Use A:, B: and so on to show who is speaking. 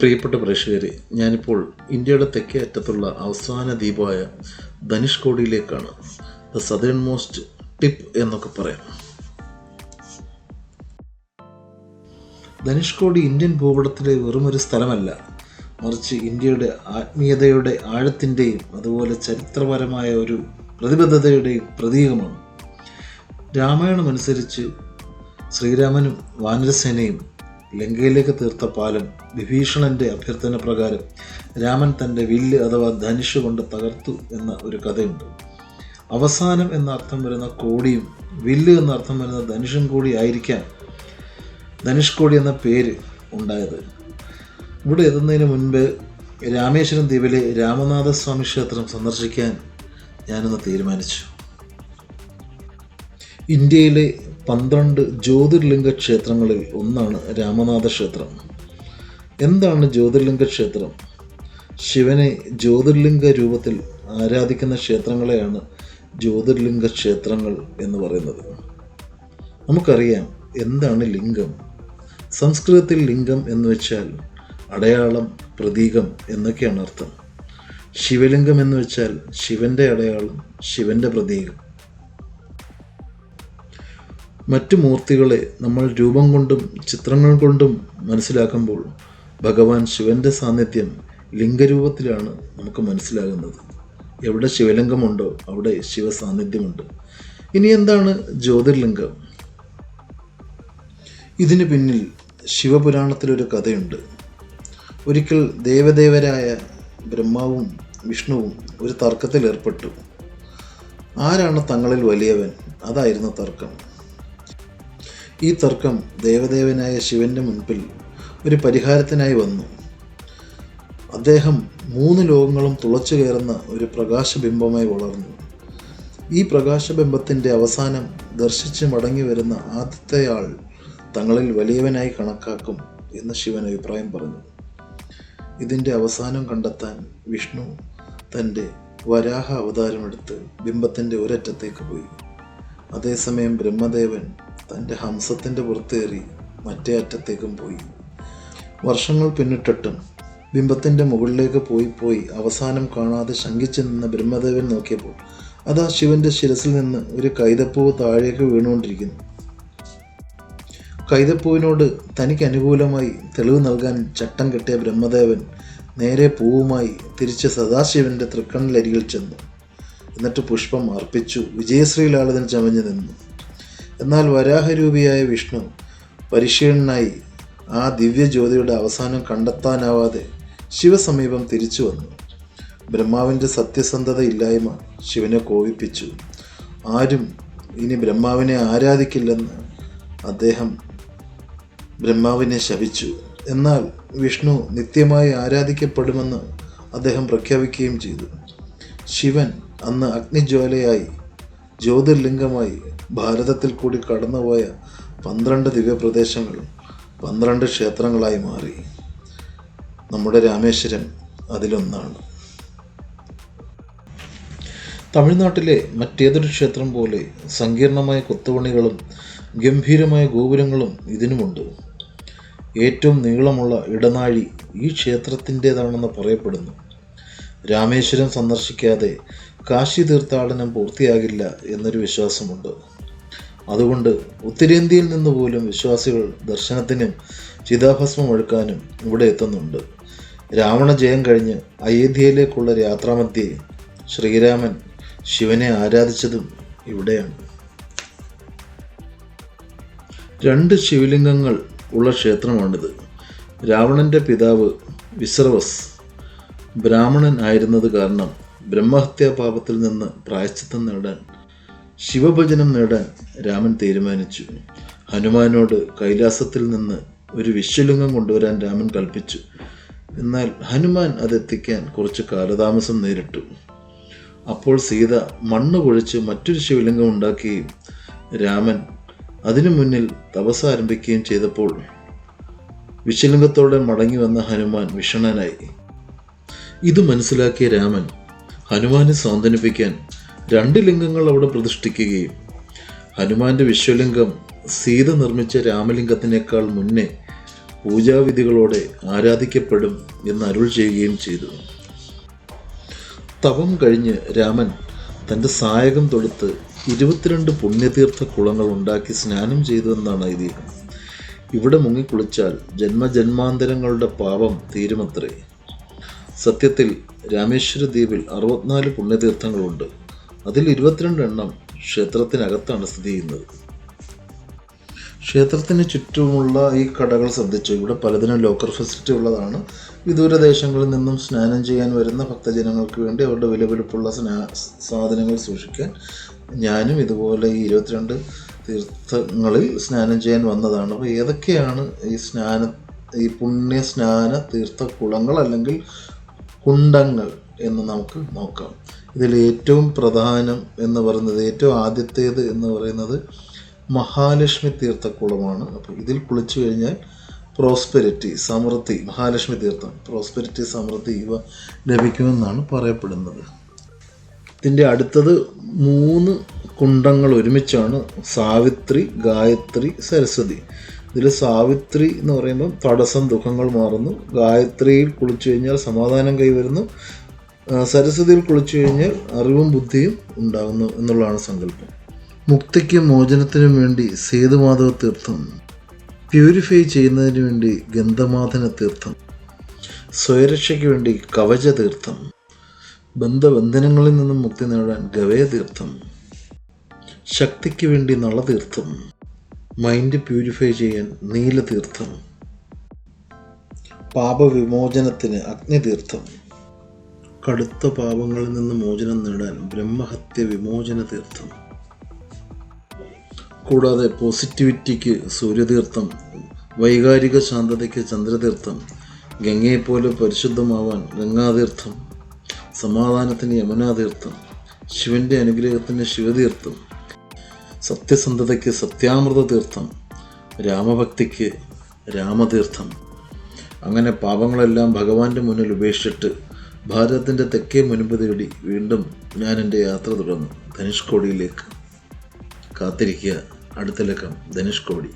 A: പ്രിയപ്പെട്ട പ്രേക്ഷകരെ, ഞാനിപ്പോൾ ഇന്ത്യയുടെ തെക്കേ അറ്റത്തുള്ള അവസാന ദ്വീപായ ധനുഷ്കോടിയിലേക്കാണ്. ദ സദേൺ മോസ്റ്റ് ടിപ്പ് എന്നൊക്കെ പറയാം. ധനുഷ്കോടി ഇന്ത്യൻ ഭൂപടത്തിലെ വെറുമൊരു സ്ഥലമല്ല, മറിച്ച് ഇന്ത്യയുടെ ആത്മീയതയുടെ ആഴത്തിൻ്റെയും അതുപോലെ ചരിത്രപരമായ ഒരു പ്രതിബദ്ധതയുടെയും പ്രതീകമാണ്. രാമായണം അനുസരിച്ച് ശ്രീരാമനും വാനരസേനയും ലങ്കയിലേക്ക് തീർത്ത പാലം വിഭീഷണന്റെ അഭ്യർത്ഥന പ്രകാരം രാമൻ തൻ്റെ വില്ല് അഥവാ ധനുഷ് കൊണ്ട് തകർത്തു എന്ന ഒരു കഥയുണ്ട്. അവസാനം എന്ന അർത്ഥം വരുന്ന കോടിയും വില്ല് എന്ന അർത്ഥം വരുന്ന ധനുഷും കൂടി ആയിരിക്കാം ധനുഷ്കോടി എന്ന പേര് ഉണ്ടായത്. ഇവിടെ എത്തുന്നതിന് മുൻപ് രാമേശ്വരം ദ്വീപിലെ രാമനാഥസ്വാമി ക്ഷേത്രം സന്ദർശിക്കാൻ ഞാനൊന്ന് തീരുമാനിച്ചു. ഇന്ത്യയിലെ 12 ജ്യോതിർലിംഗ ക്ഷേത്രങ്ങളിൽ ഒന്നാണ് രാമനാഥ ക്ഷേത്രം. എന്താണ് ജ്യോതിർലിംഗ ക്ഷേത്രം? ശിവനെ ജ്യോതിർലിംഗ രൂപത്തിൽ ആരാധിക്കുന്ന ക്ഷേത്രങ്ങളെയാണ് ജ്യോതിർലിംഗ ക്ഷേത്രങ്ങൾ എന്ന് പറയുന്നത്. നമുക്കറിയാം എന്താണ് ലിംഗം. സംസ്കൃതത്തിൽ ലിംഗം എന്ന് വെച്ചാൽ അടയാളം, പ്രതീകം എന്നൊക്കെയാണ് അർത്ഥം. ശിവലിംഗം എന്ന് വെച്ചാൽ ശിവന്റെ അടയാളം, ശിവന്റെ പ്രതീകം. മറ്റു മൂർത്തികളെ നമ്മൾ രൂപം കൊണ്ടും ചിത്രങ്ങൾ കൊണ്ടും മനസ്സിലാക്കുമ്പോൾ ഭഗവാൻ ശിവന്റെ സാന്നിധ്യം ലിംഗരൂപത്തിലാണ് നമുക്ക് മനസ്സിലാകുന്നത്. എവിടെ ശിവലിംഗമുണ്ടോ അവിടെ ശിവ സാന്നിധ്യമുണ്ട്. ഇനി എന്താണ് ജ്യോതിർലിംഗം? ഇതിന് പിന്നിൽ ശിവപുരാണത്തിലൊരു കഥയുണ്ട്. ഒരിക്കൽ ദേവദേവരായ ബ്രഹ്മാവും വിഷ്ണുവും ഒരു തർക്കത്തിൽ ഏർപ്പെട്ടു. ആരാണ് തങ്ങളിൽ വലിയവൻ? അതായിരുന്നു തർക്കം. ഈ തർക്കം ദേവദേവനായ ശിവന്റെ മുൻപിൽ ഒരു പരിഹാരത്തിനായി വന്നു. അദ്ദേഹം 3 ലോകങ്ങളും തുളച്ചു കയറുന്ന ഒരു പ്രകാശബിംബമായി വളർന്നു. ഈ പ്രകാശബിംബത്തിൻ്റെ അവസാനം ദർശിച്ച് മടങ്ങി വരുന്ന ആദ്യത്തെ ആൾ തങ്ങളിൽ വലിയവനായി കണക്കാക്കും എന്ന് ശിവൻ അഭിപ്രായം പറഞ്ഞു. ഇതിൻ്റെ അവസാനം കണ്ടെത്താൻ വിഷ്ണു തൻ്റെ വരാഹ അവതാരമെടുത്ത് ബിംബത്തിൻ്റെ ഒരറ്റത്തേക്ക് പോയി. അതേസമയം ബ്രഹ്മദേവൻ തൻ്റെ ഹംസത്തിൻ്റെ പുറത്തേറി മറ്റേ അറ്റത്തേക്കും പോയി. വർഷങ്ങൾ പിന്നിട്ടിട്ടും ബിംബത്തിൻ്റെ മുകളിലേക്ക് പോയി അവസാനം കാണാതെ ശങ്കിച്ചു നിന്ന ബ്രഹ്മദേവൻ നോക്കിയപ്പോൾ അതാ ശിവന്റെ ശിരസിൽ നിന്ന് ഒരു കൈതപ്പൂവ് താഴേക്ക് വീണുകൊണ്ടിരിക്കുന്നു. കൈതപ്പൂവിനോട് തനിക്ക് അനുകൂലമായി തെളിവ് നൽകാൻ ചട്ടം കെട്ടിയ ബ്രഹ്മദേവൻ നേരെ പൂവുമായി തിരിച്ച് സദാശിവന്റെ തൃക്കണ്ണിലരികിൽ ചെന്നു. എന്നിട്ട് പുഷ്പം അർപ്പിച്ചു വിജയശ്രീലാളിതൻ ചമഞ്ഞു നിന്നു. എന്നാൽ വരാഹരൂപിയായ വിഷ്ണു പരിശീലനായി ആ ദിവ്യജ്യോതിയുടെ അവസാനം കണ്ടെത്താനാവാതെ ശിവസമീപം തിരിച്ചു വന്നു. ബ്രഹ്മാവിൻ്റെ സത്യസന്ധതയില്ലായ്മ ശിവനെ കോപിപ്പിച്ചു. ആരും ഇനി ബ്രഹ്മാവിനെ ആരാധിക്കില്ലെന്ന് അദ്ദേഹം ബ്രഹ്മാവിനെ ശപിച്ചു. എന്നാൽ വിഷ്ണു നിത്യമായി ആരാധിക്കപ്പെടുമെന്ന് അദ്ദേഹം പ്രഖ്യാപിക്കുകയും ചെയ്തു. ശിവൻ അന്ന് അഗ്നിജ്വാലയായി ജ്യോതിർലിംഗമായി ഭാരതത്തിൽ കൂടി കടന്നുപോയ 12 ദിവ്യപ്രദേശങ്ങൾ 12 ക്ഷേത്രങ്ങളായി മാറി. നമ്മുടെ രാമേശ്വരം അതിലൊന്നാണ്. തമിഴ്നാട്ടിലെ മറ്റേതൊരു ക്ഷേത്രം പോലെ സങ്കീർണമായ കൊത്തുപണികളും ഗംഭീരമായ ഗോപുരങ്ങളും ഇതിനുമുണ്ട്. ഏറ്റവും നീളമുള്ള ഇടനാഴി ഈ ക്ഷേത്രത്തിൻ്റെതാണെന്ന് പറയപ്പെടുന്നു. രാമേശ്വരം സന്ദർശിക്കാതെ കാശി തീർത്ഥാടനം പൂർത്തിയാകില്ല എന്നൊരു വിശ്വാസമുണ്ട്. അതുകൊണ്ട് ഉത്തരേന്ത്യയിൽ നിന്ന് പോലും വിശ്വാസികൾ ദർശനത്തിനും ചിതാഭസ്മം ഒഴുക്കാനും ഇവിടെ എത്തുന്നുണ്ട്. രാവണ ജയം കഴിഞ്ഞ് അയോധ്യയിലേക്കുള്ള യാത്രാമധ്യേ ശ്രീരാമൻ ശിവനെ ആരാധിച്ചതും ഇവിടെയാണ്. 2 ശിവലിംഗങ്ങൾ ഉള്ള ക്ഷേത്രമാണിത്. രാവണന്റെ പിതാവ് വിശ്രവസ് ബ്രാഹ്മണൻ ആയിരുന്നത് കാരണം ബ്രഹ്മഹത്യാപാപത്തിൽ നിന്ന് പ്രായശ്ചിത്തം നേടാൻ, ശിവഭജനം നേടാൻ രാമൻ തീരുമാനിച്ചു. ഹനുമാനോട് കൈലാസത്തിൽ നിന്ന് ഒരു വിശ്വലിംഗം കൊണ്ടുവരാൻ രാമൻ കൽപ്പിച്ചു. എന്നാൽ ഹനുമാൻ അതെത്തിക്കാൻ കുറച്ച് കാലതാമസം നേരിട്ടു. അപ്പോൾ സീത മണ്ണ് കുഴിച്ച് മറ്റൊരു ശിവലിംഗം ഉണ്ടാക്കുകയും രാമൻ അതിനു മുന്നിൽ തപസ് ആരംഭിക്കുകയും ചെയ്തപ്പോൾ വിശ്വലിംഗത്തോടെ മടങ്ങി വന്ന ഹനുമാൻ വിഷണ്ണനായി. ഇത് മനസ്സിലാക്കിയ രാമൻ ഹനുമാനെ സാന്ത്വനിപ്പിക്കാൻ 2 ലിംഗങ്ങൾ അവിടെ പ്രതിഷ്ഠിക്കുകയും ഹനുമാന്റെ വിശ്വലിംഗം സീത നിർമ്മിച്ച രാമലിംഗത്തിനേക്കാൾ മുന്നേ പൂജാവിധികളോടെ ആരാധിക്കപ്പെടും എന്ന് അരുൾ ചെയ്യുകയും ചെയ്തു. തപം കഴിഞ്ഞ് രാമൻ തൻ്റെ സായകം തൊടുത്ത് 22 പുണ്യതീർത്ഥ കുളങ്ങൾ ഉണ്ടാക്കി സ്നാനം ചെയ്തു എന്നാണ് ഐതിഹ്യം. ഇവിടെ മുങ്ങിക്കുളിച്ചാൽ ജന്മജന്മാന്തരങ്ങളുടെ പാപം തീരുമത്രേ. സത്യത്തിൽ രാമേശ്വര ദ്വീപിൽ 64 പുണ്യതീർത്ഥങ്ങളുണ്ട്. അതിൽ 22 എണ്ണം ക്ഷേത്രത്തിനകത്താണ് സ്ഥിതി ചെയ്യുന്നത്. ക്ഷേത്രത്തിന് ചുറ്റുമുള്ള ഈ കടകൾ ശ്രദ്ധിച്ചു. ഇവിടെ പലതിനും ലോക്കർ ഫെസിലിറ്റി ഉള്ളതാണ്. വിദൂരദേശങ്ങളിൽ നിന്നും സ്നാനം ചെയ്യാൻ വരുന്ന ഭക്തജനങ്ങൾക്ക് വേണ്ടി അവരുടെ വിലപിടിപ്പുള്ള സാധനങ്ങൾ സൂക്ഷിക്കാൻ ഞാനും ഇതുപോലെ ഈ 22 തീർത്ഥങ്ങളിൽ സ്നാനം ചെയ്യാൻ വന്നതാണ്. അപ്പോൾ ഏതൊക്കെയാണ് ഈ പുണ്യ സ്നാന തീർത്ഥ കുളങ്ങൾ അല്ലെങ്കിൽ കുണ്ടങ്ങൾ എന്ന് നമുക്ക് നോക്കാം. ഇതിൽ ഏറ്റവും പ്രധാനം എന്ന് പറയുന്നത്, ഏറ്റവും ആദ്യത്തേത് എന്ന് പറയുന്നത് മഹാലക്ഷ്മി തീർത്ഥക്കുളമാണ്. അപ്പോൾ ഇതിൽ കുളിച്ചു കഴിഞ്ഞാൽ പ്രോസ്പെരിറ്റി, സമൃദ്ധി, മഹാലക്ഷ്മി തീർത്ഥം, പ്രോസ്പെരിറ്റി, സമൃദ്ധി ഇവ ലഭിക്കുമെന്നാണ് പറയപ്പെടുന്നത്. ഇതിൻ്റെ അടുത്തത് 3 കുണ്ടങ്ങൾ ഒരുമിച്ചാണ്: സാവിത്രി, ഗായത്രി, സരസ്വതി. ഇതിൽ സാവിത്രി എന്ന് പറയുമ്പോൾ തടസ്സം, ദുഃഖങ്ങൾ മാറുന്നു. ഗായത്രിയിൽ കുളിച്ചു കഴിഞ്ഞാൽ സമാധാനം കൈവരുന്നു. സരസ്വതിയിൽ കുളിച്ചു കഴിഞ്ഞാൽ അറിവും ബുദ്ധിയും ഉണ്ടാകുന്നു എന്നുള്ളതാണ് സങ്കല്പം. മുക്തിക്കും മോചനത്തിനും വേണ്ടി സേതുമാധവ തീർത്ഥം, പ്യൂരിഫൈ ചെയ്യുന്നതിന് വേണ്ടി ഗന്ധമാധന തീർത്ഥം, സ്വയരക്ഷയ്ക്ക് വേണ്ടി കവച തീർത്ഥം, ബന്ധബന്ധനങ്ങളിൽ നിന്നും മുക്തി നേടാൻ ഗവയ തീർത്ഥം, ശക്തിക്ക് വേണ്ടി നളതീർത്ഥം, മൈൻഡ് പ്യൂരിഫൈ ചെയ്യാൻ നീലതീർത്ഥം, പാപവിമോചനത്തിന് അഗ്നിതീർത്ഥം, കടുത്ത പാപങ്ങളിൽ നിന്ന് മോചനം നേടാൻ ബ്രഹ്മഹത്യ വിമോചന തീർത്ഥം, കൂടാതെ പോസിറ്റിവിറ്റിക്ക് സൂര്യതീർത്ഥം, വൈകാരിക ശാന്തതയ്ക്ക് ചന്ദ്രതീർത്ഥം, ഗംഗയെപ്പോലെ പരിശുദ്ധമാവാൻ ഗംഗാതീർത്ഥം, സമാധാനത്തിന് യമുനാതീർത്ഥം, ശിവന്റെ അനുഗ്രഹത്തിന് ശിവതീർത്ഥം, സത്യസന്ധതയ്ക്ക് സത്യാമൃത തീർത്ഥം, രാമഭക്തിക്ക് രാമതീർത്ഥം. അങ്ങനെ പാപങ്ങളെല്ലാം ഭഗവാന്റെ മുന്നിൽ ഉപേക്ഷിച്ചിട്ട് ഭാരതത്തിൻ്റെ തെക്കേ മുൻപ് തേടി വീണ്ടും ഞാൻ എൻ്റെ യാത്ര തുടർന്നു ധനുഷ്കോടിയിലേക്ക്. കാത്തിരിക്കുക, അടുത്ത ലക്കം ധനുഷ്കോടി.